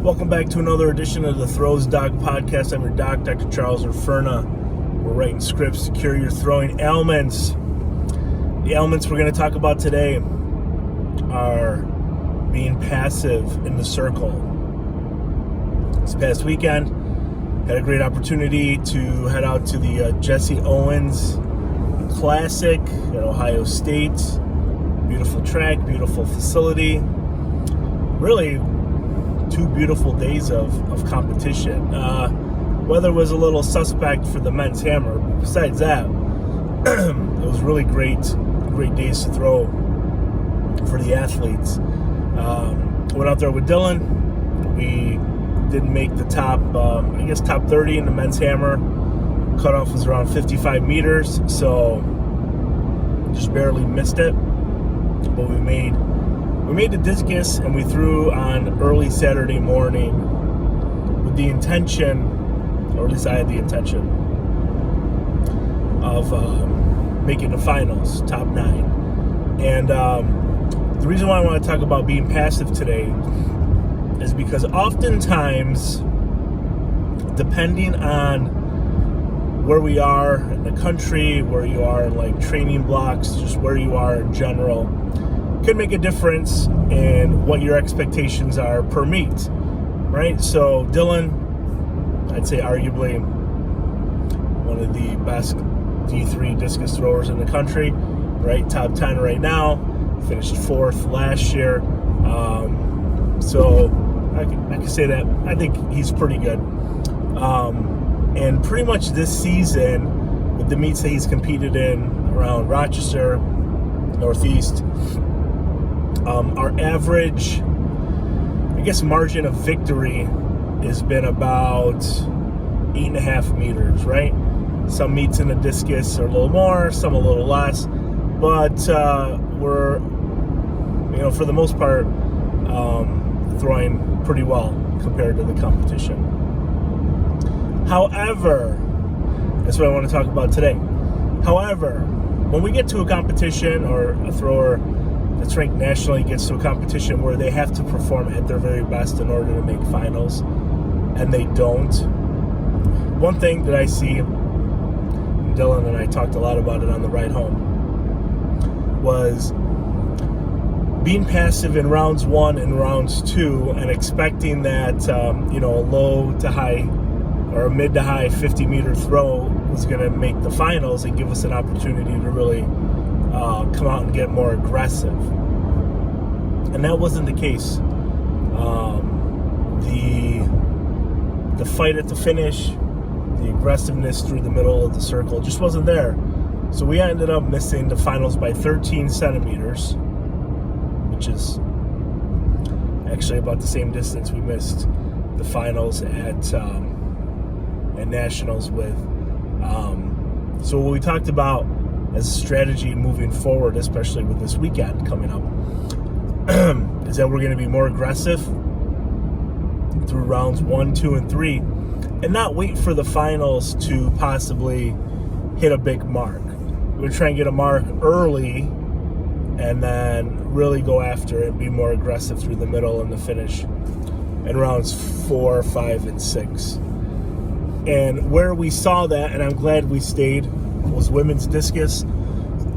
Welcome back to another edition of the Throws Doc Podcast. I'm your doc, Dr. Charles Urferna. We're writing scripts to cure your throwing ailments. The ailments we're going to talk about today are being passive in the circle. This past weekend, had a great opportunity to head out to the Jesse Owens Classic at Ohio State. Beautiful track, beautiful facility. Really, 2 beautiful days of competition. Weather was a little suspect for the men's hammer. Besides that, it was really great days to throw for the athletes. Went out there with Dylan. We didn't make the top 30 in the men's hammer. Cutoff was around 55 meters, so just barely missed it. But we made the discus, and we threw on early Saturday morning with the intention, or at least I had the intention, of making the finals, top 9. And the reason why I want to talk about being passive today is because oftentimes, depending on where we are in the country, where you are in like training blocks, just where you are in general, could make a difference in what your expectations are per meet, right? So Dylan, I'd say arguably one of the best D3 discus throwers in the country, right? Top 10 right now, finished 4th last year. So I can say that I think he's pretty good. And pretty much this season, with the meets that he's competed in around Rochester, Northeast, our average, margin of victory has been about 8.5 meters, right? Some meets in the discus are a little more, some a little less, but we're, for the most part, throwing pretty well compared to the competition. However, that's what I want to talk about today. However, when we get to a competition, or a thrower that's ranked nationally gets to a competition where they have to perform at their very best in order to make finals, and they don't, one thing that I see, Dylan and I talked a lot about it on the ride home, was being passive in rounds 1 and rounds 2 and expecting that a low to high or a mid to high 50 meter throw was going to make the finals and give us an opportunity to really come out and get more aggressive. And that wasn't the case. The fight at the finish, the aggressiveness through the middle of the circle just wasn't there. So we ended up missing the finals by 13 centimeters, which is actually about the same distance we missed the finals at nationals with. So what we talked about as a strategy moving forward, especially with this weekend coming up, is that we're going to be more aggressive through rounds 1, 2, and 3, and not wait for the finals to possibly hit a big mark. We're trying to get a mark early and then really go after it and be more aggressive through the middle and the finish in rounds 4, 5, and 6. And where we saw that, and I'm glad we stayed, was women's discus.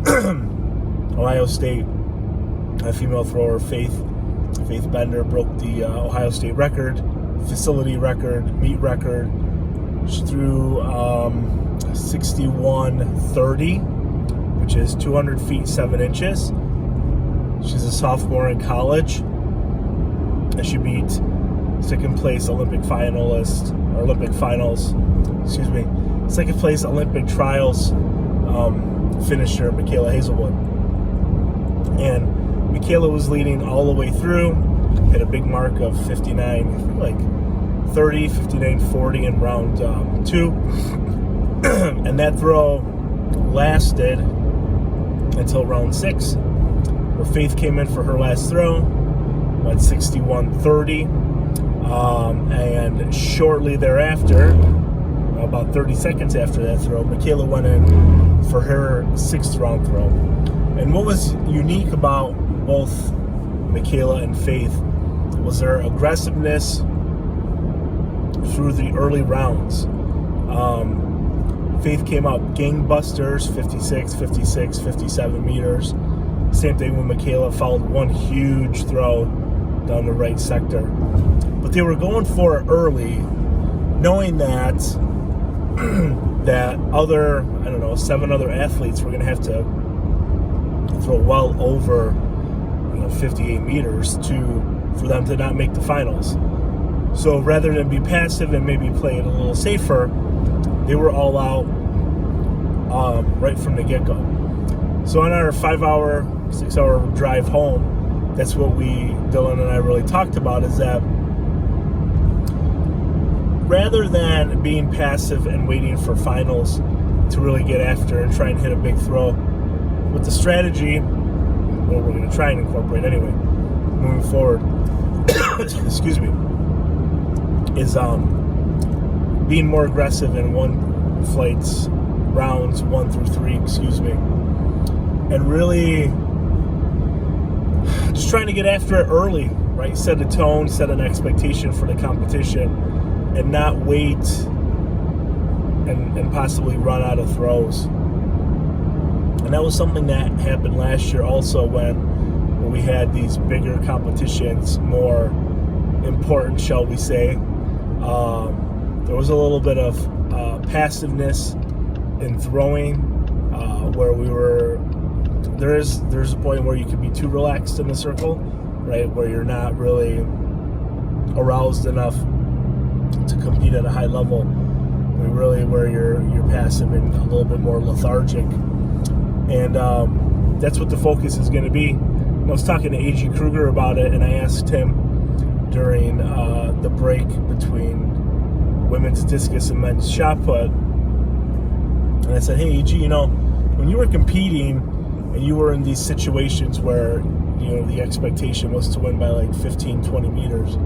Ohio State, a female thrower, Faith Bender, broke the Ohio State record, facility record, meet record. She threw 61.30, which is 200 feet 7 inches. She's a sophomore in college, and she beat second place Olympic finals, Olympic trials finisher Michaela Hazelwood. And Michaela was leading all the way through, hit a big mark of 59.40 in round 2. And that throw lasted until round 6, where Faith came in for her last throw, went 61.30. And shortly thereafter, about 30 seconds after that throw, Michaela went in for her 6th round throw. And what was unique about both Michaela and Faith was their aggressiveness through the early rounds. Faith came out gangbusters, 56, 56, 57 meters. Same thing with Michaela, followed one huge throw down the right sector. But they were going for it early, knowing that that other, 7 other athletes were going to have to throw well over 58 meters for them to not make the finals. So rather than be passive and maybe play it a little safer, they were all out right from the get-go. So on our 5-hour, 6-hour drive home, that's what Dylan and I really talked about, is that rather than being passive and waiting for finals to really get after and try and hit a big throw, with the strategy, what we're going to try and incorporate anyway, moving forward, excuse me, is being more aggressive in rounds 1 through 3, and really just trying to get after it early, right? Set a tone, set an expectation for the competition, and not wait and possibly run out of throws. And that was something that happened last year also when we had these bigger competitions, more important, shall we say. There was a little bit of passiveness in throwing, where there's a point where you can be too relaxed in the circle, right, where you're not really aroused enough to compete at a high level, where you're passive and a little bit more lethargic. And that's what the focus is going to be. I was talking to A.G. Kruger about it, and I asked him during the break between women's discus and men's shot put, and I said, hey, A.G., when you were competing and you were in these situations where the expectation was to win by like 15, 20 meters,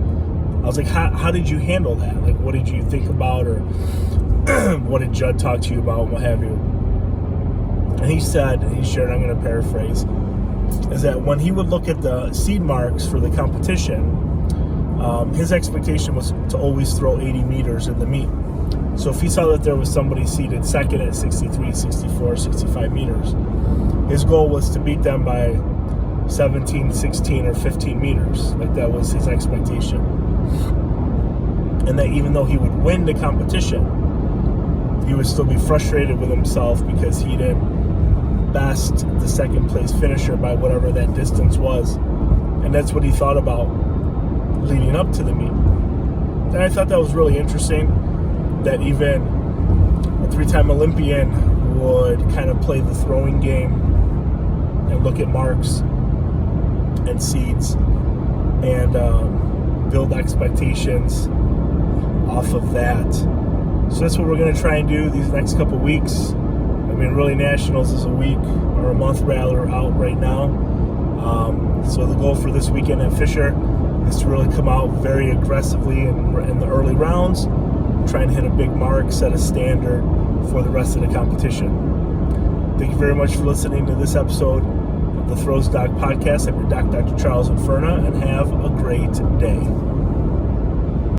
I was like, how did you handle that? Like, what did you think about, or what did Judd talk to you about, what have you? And he shared, I'm going to paraphrase, is that when he would look at the seed marks for the competition, his expectation was to always throw 80 meters in the meet. So if he saw that there was somebody seated second at 63, 64, 65 meters, his goal was to beat them by 17, 16, or 15 meters. Like, that was his expectation. And that even though he would win the competition, he would still be frustrated with himself because he didn't best the second place finisher by whatever that distance was. And that's what he thought about leading up to the meet. And I thought that was really interesting, that even a 3-time Olympian would kind of play the throwing game and look at marks and seeds and build expectations off of that. So that's what we're going to try and do these next couple weeks. Really, Nationals is a week, or a month rather, out right now. So the goal for this weekend at Fisher is to really come out very aggressively in the early rounds, try and hit a big mark, set a standard for the rest of the competition. Thank you very much for listening to this episode of the Throws Doc Podcast. I'm your Doc, Dr. Charles Inferna, and have a great day.